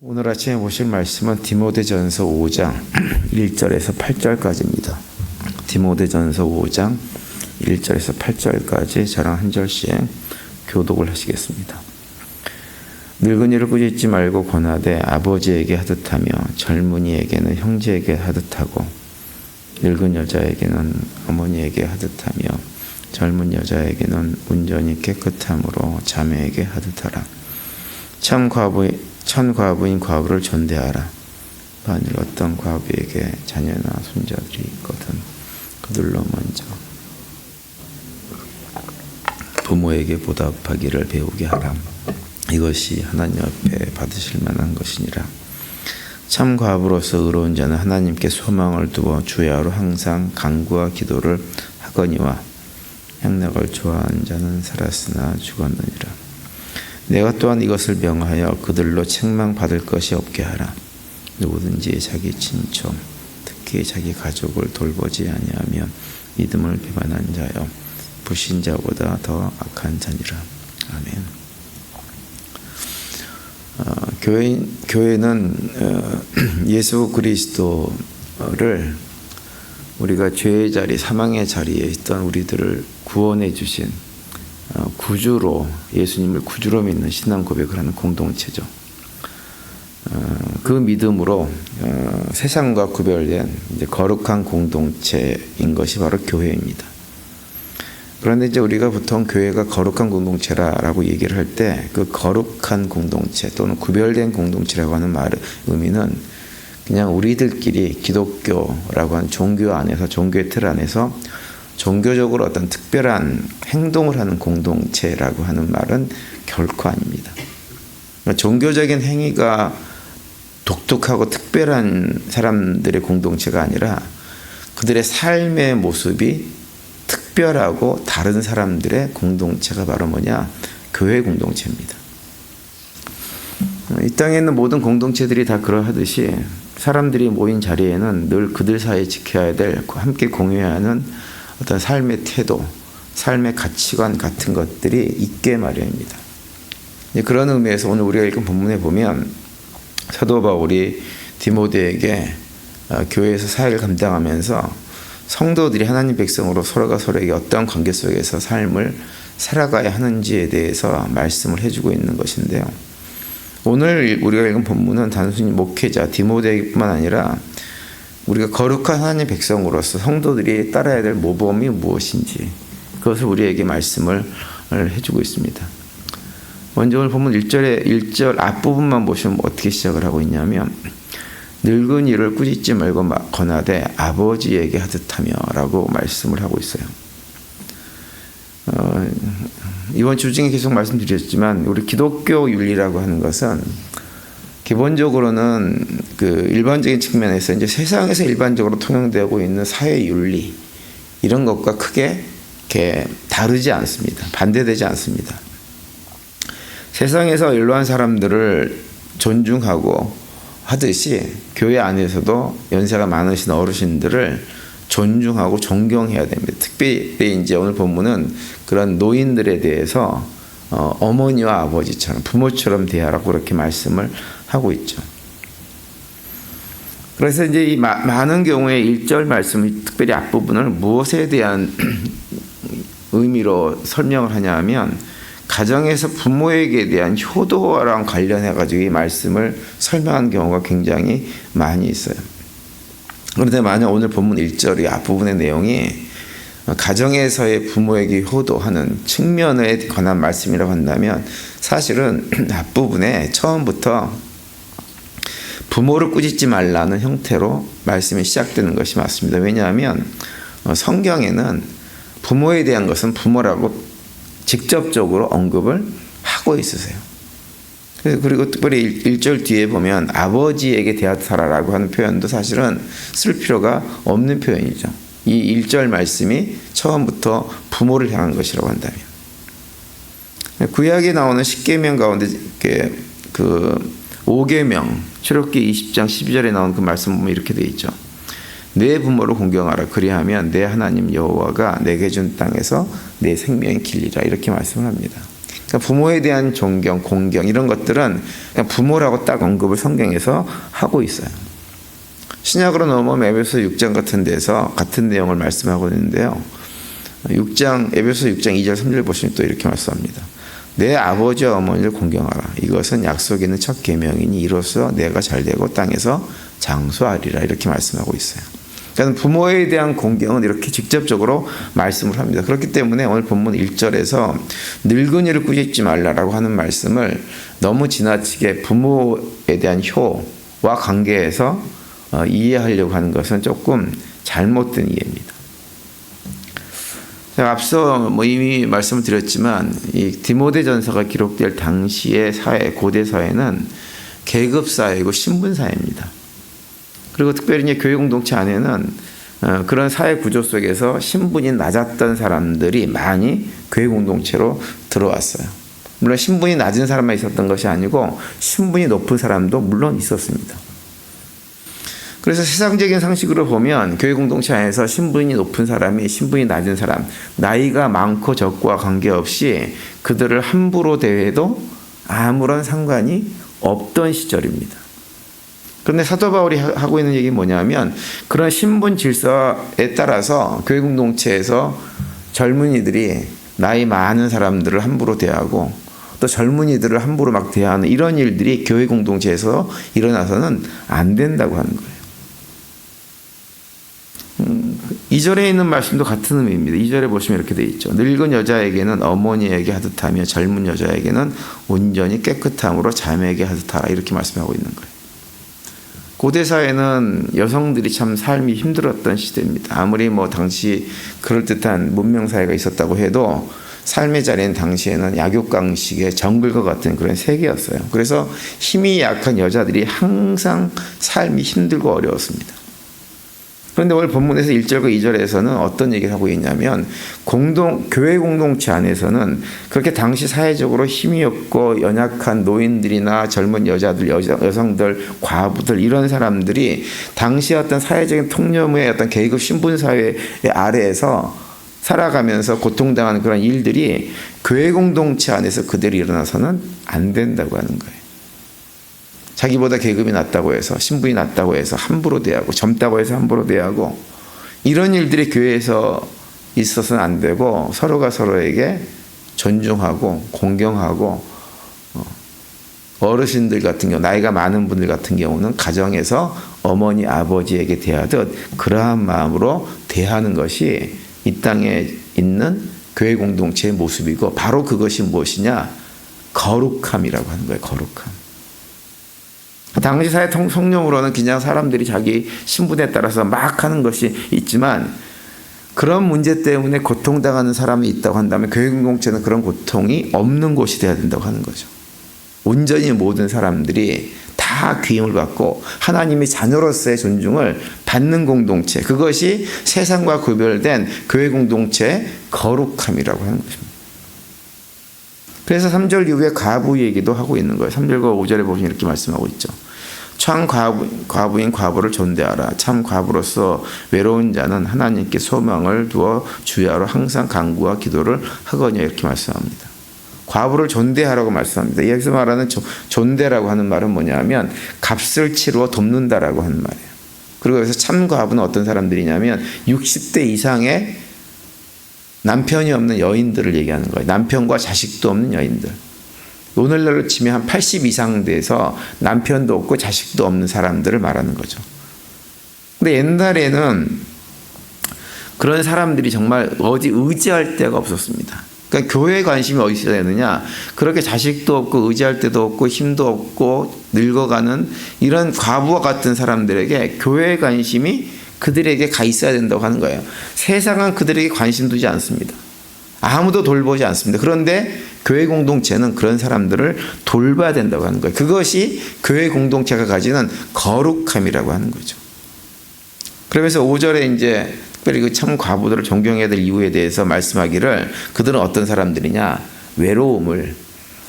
오늘 아침에 보실 말씀은 디모데전서 5장 1절에서 8절까지입니다. 디모데전서 5장 1절에서 8절까지 저랑 한 절씩 교독을 하시겠습니다. 늙은이를 꾸짖지 말고 권하되 아버지에게 하듯하며 젊은이에게는 형제에게 하듯하고 늙은 여자에게는 어머니에게 하듯하며 젊은 여자에게는 온전히 깨끗함으로 자매에게 하듯하라. 천 과부인 과부를 존대하라. 만일 어떤 과부에게 자녀나 손자들이 있거든 그들로 먼저 부모에게 보답하기를 배우게 하라. 이것이 하나님 앞에 받으실 만한 것이니라. 참 과부로서 의로운 자는 하나님께 소망을 두어 주야로 항상 간구와 기도를 하거니와 향락을 좋아하는 자는 살았으나 죽었느니라. 내가 또한 이것을 명하여 그들로 책망받을 것이 없게 하라. 누구든지 자기 친척 특히 자기 가족을 돌보지 아니하며 믿음을 배반한 자여 불신자보다 더 악한 자니라. 아멘. 교회는 예수 그리스도를 우리가 죄의 자리, 사망의 자리에 있던 우리들을 구원해 주신 구주로, 예수님을 구주로 믿는 신앙 고백을 하는 공동체죠. 그 믿음으로 세상과 구별된 이제 거룩한 공동체인 것이 바로 교회입니다. 그런데 이제 우리가 보통 교회가 거룩한 공동체라고 얘기를 할 때 그 거룩한 공동체 또는 구별된 공동체라고 하는 의미는 그냥 우리들끼리 기독교라고 하는 종교 안에서, 종교의 틀 안에서 종교적으로 어떤 특별한 행동을 하는 공동체라고 하는 말은 결코 아닙니다. 종교적인 행위가 독특하고 특별한 사람들의 공동체가 아니라 그들의 삶의 모습이 특별하고 다른 사람들의 공동체가 바로 뭐냐? 교회 공동체입니다. 이 땅에 있는 모든 공동체들이 다 그러하듯이 사람들이 모인 자리에는 늘 그들 사이에 지켜야 될, 함께 공유해야 하는 어떤 삶의 태도, 삶의 가치관 같은 것들이 있게 마련입니다. 그런 의미에서 오늘 우리가 읽은 본문에 보면 사도 바울이 디모데에게 교회에서 사역을 감당하면서 성도들이 하나님 백성으로 서로가 서로에게 어떤 관계 속에서 삶을 살아가야 하는지에 대해서 말씀을 해주고 있는 것인데요. 오늘 우리가 읽은 본문은 단순히 목회자 디모데뿐만 아니라 우리가 거룩한 하나님 백성으로서 성도들이 따라야 될 모범이 무엇인지 그것을 우리에게 말씀을 해주고 있습니다. 먼저 오늘 본문 1절 앞부분만 보시면 어떻게 시작을 하고 있냐면 늙은이를 꾸짖지 말고 권하되 아버지에게 하듯하며 라고 말씀을 하고 있어요. 이번 주 중에 계속 말씀드렸지만 우리 기독교 윤리라고 하는 것은 기본적으로는 그 일반적인 측면에서 이제 세상에서 일반적으로 통용되고 있는 사회 윤리 이런 것과 크게 이렇게 다르지 않습니다. 반대되지 않습니다. 세상에서 연로한 사람들을 존중하고 하듯이 교회 안에서도 연세가 많으신 어르신들을 존중하고 존경해야 됩니다. 특별히 이제 오늘 본문은 그런 노인들에 대해서 어머니와 아버지처럼 부모처럼 대하라고 그렇게 말씀을 하고 있죠. 그래서 이제 이 많은 경우에 1절 말씀, 특별히 앞부분을 무엇에 대한 의미로 설명을 하냐 하면 가정에서 부모에게 대한 효도랑 관련해가지고 이 말씀을 설명한 경우가 굉장히 많이 있어요. 그런데 만약 오늘 본문 1절의 앞부분의 내용이 가정에서의 부모에게 효도하는 측면에 관한 말씀이라고 한다면 사실은 앞부분에 처음부터 부모를 꾸짖지 말라는 형태로 말씀이 시작되는 것이 맞습니다. 왜냐하면 성경에는 부모에 대한 것은 부모라고 직접적으로 언급을 하고 있으세요. 그리고 특별히 1절 뒤에 보면 아버지에게 대하라라고 하는 표현도 사실은 쓸 필요가 없는 표현이죠. 이 1절 말씀이 처음부터 부모를 향한 것이라고 한다면 구약에 나오는 10계명 가운데 그 5계명 출애굽기 20장 12절에 나온 그 말씀 보면 이렇게 되어 있죠. 내 부모를 공경하라. 그리하면 내 하나님 여호와가 내게 준 땅에서 내 생명이 길리라. 이렇게 말씀을 합니다. 그러니까 부모에 대한 존경, 공경 이런 것들은 그냥 부모라고 딱 언급을 성경에서 하고 있어요. 신약으로 넘어오면 에베소 6장 같은 데서 같은 내용을 말씀하고 있는데요. 에베소 6장 2절 3절 보시면 또 이렇게 말씀합니다. 내 아버지와 어머니를 공경하라. 이것은 약속에 있는 첫 계명이니 이로써 내가 잘되고 땅에서 장수하리라. 이렇게 말씀하고 있어요. 그러니까 부모에 대한 공경은 이렇게 직접적으로 말씀을 합니다. 그렇기 때문에 오늘 본문 1절에서 늙은이를 꾸짖지 말라라고 하는 말씀을 너무 지나치게 부모에 대한 효와 관계에서 이해하려고 하는 것은 조금 잘못된 이해입니다. 제가 앞서 이미 말씀을 드렸지만 이 디모데전서가 기록될 당시의 사회, 고대 사회는 계급 사회이고 신분 사회입니다. 그리고 특별히 이제 교회 공동체 안에는 그런 사회 구조 속에서 신분이 낮았던 사람들이 많이 교회 공동체로 들어왔어요. 물론 신분이 낮은 사람만 있었던 것이 아니고 신분이 높은 사람도 물론 있었습니다. 그래서 세상적인 상식으로 보면 교회 공동체 안에서 신분이 높은 사람이 신분이 낮은 사람, 나이가 많고 적고와 관계없이 그들을 함부로 대해도 아무런 상관이 없던 시절입니다. 그런데 사도 바울이 하고 있는 얘기는 뭐냐면 그런 신분 질서에 따라서 교회 공동체에서 젊은이들이 나이 많은 사람들을 함부로 대하고 또 젊은이들을 함부로 막 대하는 이런 일들이 교회 공동체에서 일어나서는 안 된다고 하는 거예요. 2절에 있는 말씀도 같은 의미입니다. 2절에 보시면 이렇게 되어 있죠. 늙은 여자에게는 어머니에게 하듯 하며 젊은 여자에게는 온전히 깨끗함으로 자매에게 하듯 하라. 이렇게 말씀하고 있는 거예요. 고대 사회는 여성들이 참 삶이 힘들었던 시대입니다. 아무리 당시 그럴듯한 문명 사회가 있었다고 해도 삶의 자리는 당시에는 약육강식의 정글과 같은 그런 세계였어요. 그래서 힘이 약한 여자들이 항상 삶이 힘들고 어려웠습니다. 그런데 오늘 본문에서 1절과 2절에서는 어떤 얘기를 하고 있냐면 교회 공동체 안에서는 그렇게 당시 사회적으로 힘이 없고 연약한 노인들이나 젊은 여자들, 여성들, 과부들 이런 사람들이 당시 어떤 사회적인 통념의 어떤 계급 신분 사회 아래에서 살아가면서 고통당하는 그런 일들이 교회 공동체 안에서 그대로 일어나서는 안 된다고 하는 거예요. 자기보다 계급이 낮다고 해서 신분이 낮다고 해서 함부로 대하고 젊다고 해서 함부로 대하고 이런 일들이 교회에서 있어서는 안 되고 서로가 서로에게 존중하고 공경하고 어르신들 같은 경우 나이가 많은 분들 같은 경우는 가정에서 어머니 아버지에게 대하듯 그러한 마음으로 대하는 것이 이 땅에 있는 교회 공동체의 모습이고 바로 그것이 무엇이냐? 거룩함이라고 하는 거예요. 거룩함. 당시 사회 통념으로는 그냥 사람들이 자기 신분에 따라서 막 하는 것이 있지만 그런 문제 때문에 고통당하는 사람이 있다고 한다면 교회 공동체는 그런 고통이 없는 곳이 되어야 된다고 하는 거죠. 온전히 모든 사람들이 다 귀임을 받고 하나님의 자녀로서의 존중을 받는 공동체, 그것이 세상과 구별된 교회 공동체의 거룩함이라고 하는 것입니다. 그래서 3절 이후에 과부 얘기도 하고 있는 거예요. 3절과 5절에 보시면 이렇게 말씀하고 있죠. 참 과부인 과부를 존대하라. 참 과부로서 외로운 자는 하나님께 소망을 두어 주야로 항상 간구와 기도를 하거니와 이렇게 말씀합니다. 과부를 존대하라고 말씀합니다. 여기서 말하는 존대라고 하는 말은 뭐냐면 값을 치루어 돕는다라고 하는 말이에요. 그리고 여기서 참 과부는 어떤 사람들이냐면 60대 이상의 남편이 없는 여인들을 얘기하는 거예요. 남편과 자식도 없는 여인들. 오늘날로 치면 한 80 이상 돼서 남편도 없고 자식도 없는 사람들을 말하는 거죠. 근데 옛날에는 그런 사람들이 정말 어디 의지할 데가 없었습니다. 그러니까 교회에 관심이 어디 있어야 되느냐? 그렇게 자식도 없고 의지할 데도 없고 힘도 없고 늙어가는 이런 과부와 같은 사람들에게 교회에 관심이 그들에게 가 있어야 된다고 하는 거예요. 세상은 그들에게 관심 두지 않습니다. 아무도 돌보지 않습니다. 그런데 교회 공동체는 그런 사람들을 돌봐야 된다고 하는 거예요. 그것이 교회 공동체가 가지는 거룩함이라고 하는 거죠. 그러면서 5절에 이제 특별히 그 참 과부들을 존경해야 될 이유에 대해서 말씀하기를 그들은 어떤 사람들이냐? 외로움을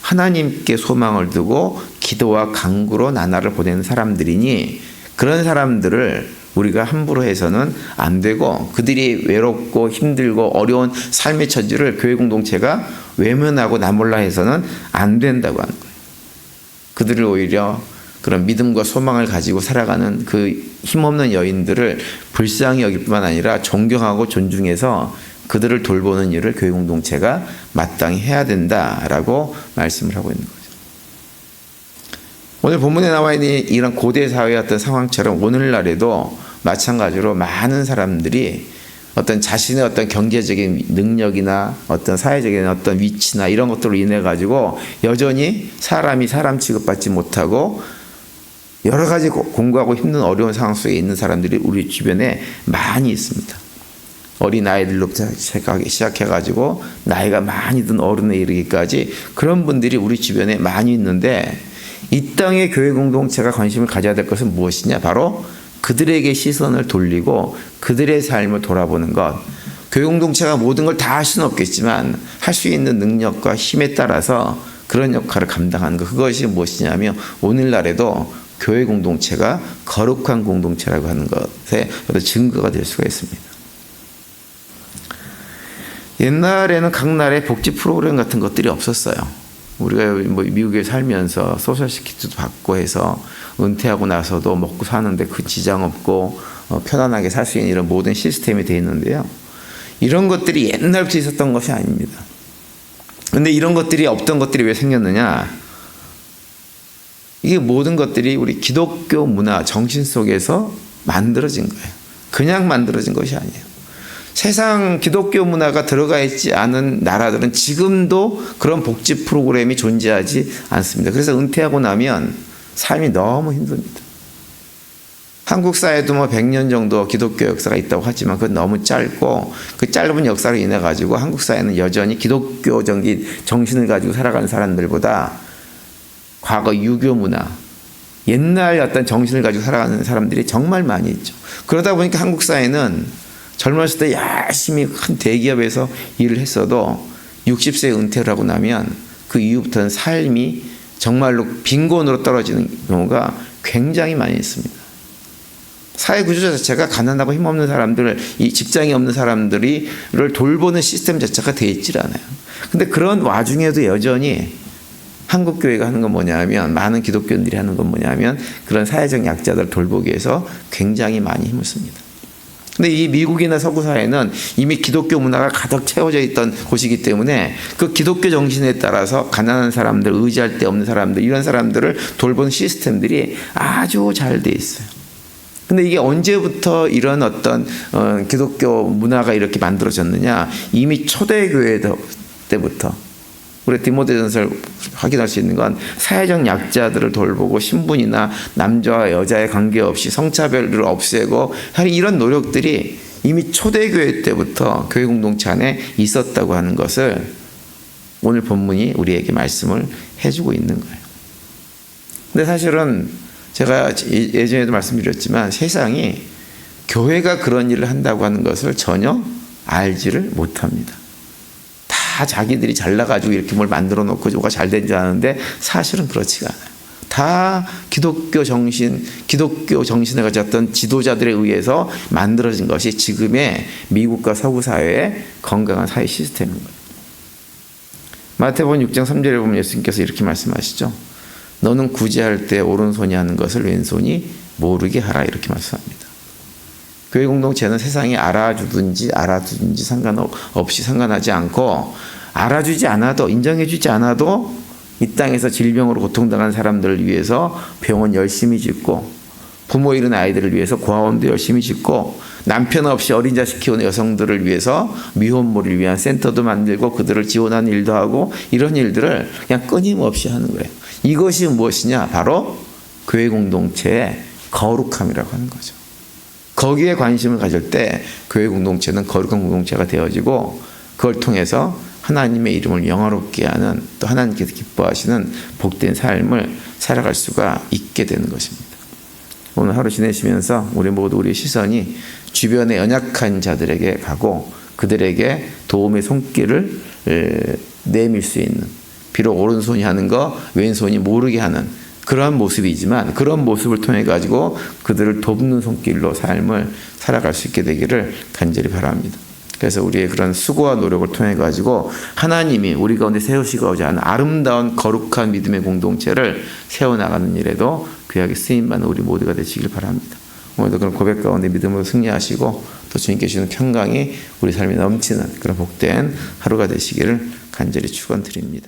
하나님께 소망을 두고 기도와 간구로 나날을 보내는 사람들이니 그런 사람들을 우리가 함부로 해서는 안 되고, 그들이 외롭고 힘들고 어려운 삶의 처지를 교회 공동체가 외면하고 나몰라 해서는 안 된다고 하는 거예요. 그들을 오히려 그런 믿음과 소망을 가지고 살아가는 그 힘없는 여인들을 불쌍히 여길 뿐만 아니라 존경하고 존중해서 그들을 돌보는 일을 교회 공동체가 마땅히 해야 된다라고 말씀을 하고 있는 거죠. 오늘 본문에 나와 있는 이런 고대 사회의 어떤 상황처럼 오늘날에도 마찬가지로 많은 사람들이 어떤 자신의 어떤 경제적인 능력이나 어떤 사회적인 어떤 위치나 이런 것들로 인해 가지고 여전히 사람이 사람 취급받지 못하고 여러 가지 공부하고 힘든 어려운 상황 속에 있는 사람들이 우리 주변에 많이 있습니다. 어린 아이들로부터 시작해가지고 나이가 많이 든 어른에 이르기까지 그런 분들이 우리 주변에 많이 있는데, 이 땅의 교회 공동체가 관심을 가져야 될 것은 무엇이냐? 바로 그들에게 시선을 돌리고 그들의 삶을 돌아보는 것. 교회 공동체가 모든 걸 다 할 수는 없겠지만 할 수 있는 능력과 힘에 따라서 그런 역할을 감당하는 것. 그것이 무엇이냐면 오늘날에도 교회 공동체가 거룩한 공동체라고 하는 것의 증거가 될 수가 있습니다. 옛날에는 각 나라의 복지 프로그램 같은 것들이 없었어요. 우리가 뭐 미국에 살면서 소셜시큐리티도 받고 해서 은퇴하고 나서도 먹고 사는데 그 지장 없고 편안하게 살 수 있는 이런 모든 시스템이 되어 있는데요. 이런 것들이 옛날부터 있었던 것이 아닙니다. 그런데 이런 것들이 없던 것들이 왜 생겼느냐? 이게 모든 것들이 우리 기독교 문화 정신 속에서 만들어진 거예요. 그냥 만들어진 것이 아니에요. 세상 기독교 문화가 들어가 있지 않은 나라들은 지금도 그런 복지 프로그램이 존재하지 않습니다. 그래서 은퇴하고 나면 삶이 너무 힘듭니다. 한국 사회도 뭐 100년 정도 기독교 역사가 있다고 하지만 그건 너무 짧고, 그 짧은 역사로 인해 가지고 한국 사회는 여전히 기독교적인 정신을 가지고 살아가는 사람들보다 과거 유교 문화, 옛날 어떤 정신을 가지고 살아가는 사람들이 정말 많이 있죠. 그러다 보니까 한국 사회는 젊었을 때 열심히 큰 대기업에서 일을 했어도 60세에 은퇴를 하고 나면 그 이후부터는 삶이 정말로 빈곤으로 떨어지는 경우가 굉장히 많이 있습니다. 사회 구조 자체가 가난하고 힘없는 사람들, 이 직장이 없는 사람들을 돌보는 시스템 자체가 되어 있질 않아요. 근데 그런 와중에도 여전히 한국 교회가 하는 건 뭐냐면, 많은 기독교인들이 하는 건 뭐냐면 그런 사회적 약자들을 돌보기 위해서 굉장히 많이 힘을 씁니다. 근데 이 미국이나 서구 사회는 이미 기독교 문화가 가득 채워져 있던 곳이기 때문에 그 기독교 정신에 따라서 가난한 사람들, 의지할 데 없는 사람들, 이런 사람들을 돌보는 시스템들이 아주 잘 돼 있어요. 근데 이게 언제부터 이런 어떤 기독교 문화가 이렇게 만들어졌느냐? 이미 초대교회 때부터. 우리 디모데전서를 확인할 수 있는 건 사회적 약자들을 돌보고 신분이나 남자와 여자의 관계없이 성차별을 없애고 이런 노력들이 이미 초대교회 때부터 교회 공동체 안에 있었다고 하는 것을 오늘 본문이 우리에게 말씀을 해주고 있는 거예요. 근데 사실은 제가 예전에도 말씀드렸지만 세상이 교회가 그런 일을 한다고 하는 것을 전혀 알지를 못합니다. 다 자기들이 잘나가지고 이렇게 뭘 만들어 놓고 뭐가 잘 된 줄 아는데 사실은 그렇지가 않아요. 다 기독교 정신을 가졌던 지도자들에 의해서 만들어진 것이 지금의 미국과 서구 사회의 건강한 사회 시스템인 거예요. 마태복음 6장 3절에 보면 예수님께서 이렇게 말씀하시죠. 너는 구제할 때 오른손이 하는 것을 왼손이 모르게 하라, 이렇게 말씀합니다. 교회 공동체는 세상이 알아주든지 알아두든지 상관없이 상관하지 않고, 알아주지 않아도 인정해주지 않아도 이 땅에서 질병으로 고통당한 사람들을 위해서 병원 열심히 짓고, 부모 잃은 아이들을 위해서 고아원도 열심히 짓고, 남편 없이 어린 자식 키우는 여성들을 위해서 미혼모를 위한 센터도 만들고 그들을 지원하는 일도 하고, 이런 일들을 그냥 끊임없이 하는 거예요. 이것이 무엇이냐? 바로 교회 공동체의 거룩함이라고 하는 거죠. 거기에 관심을 가질 때 교회 공동체는 거룩한 공동체가 되어지고, 그걸 통해서 하나님의 이름을 영화롭게 하는, 또 하나님께서 기뻐하시는 복된 삶을 살아갈 수가 있게 되는 것입니다. 오늘 하루 지내시면서 우리 모두 우리의 시선이 주변의 연약한 자들에게 가고 그들에게 도움의 손길을 내밀 수 있는, 비록 오른손이 하는 거 왼손이 모르게 하는 그러한 모습이지만 그런 모습을 통해 가지고 그들을 돕는 손길로 삶을 살아갈 수 있게 되기를 간절히 바랍니다. 그래서 우리의 그런 수고와 노력을 통해 가지고 하나님이 우리 가운데 세우시고자 하는 아름다운 거룩한 믿음의 공동체를 세워나가는 일에도 귀하게 쓰임받는 우리 모두가 되시길 바랍니다. 오늘도 그런 고백 가운데 믿음으로 승리하시고 또 주님께 주시는 평강이 우리 삶에 넘치는 그런 복된 하루가 되시기를 간절히 축원드립니다.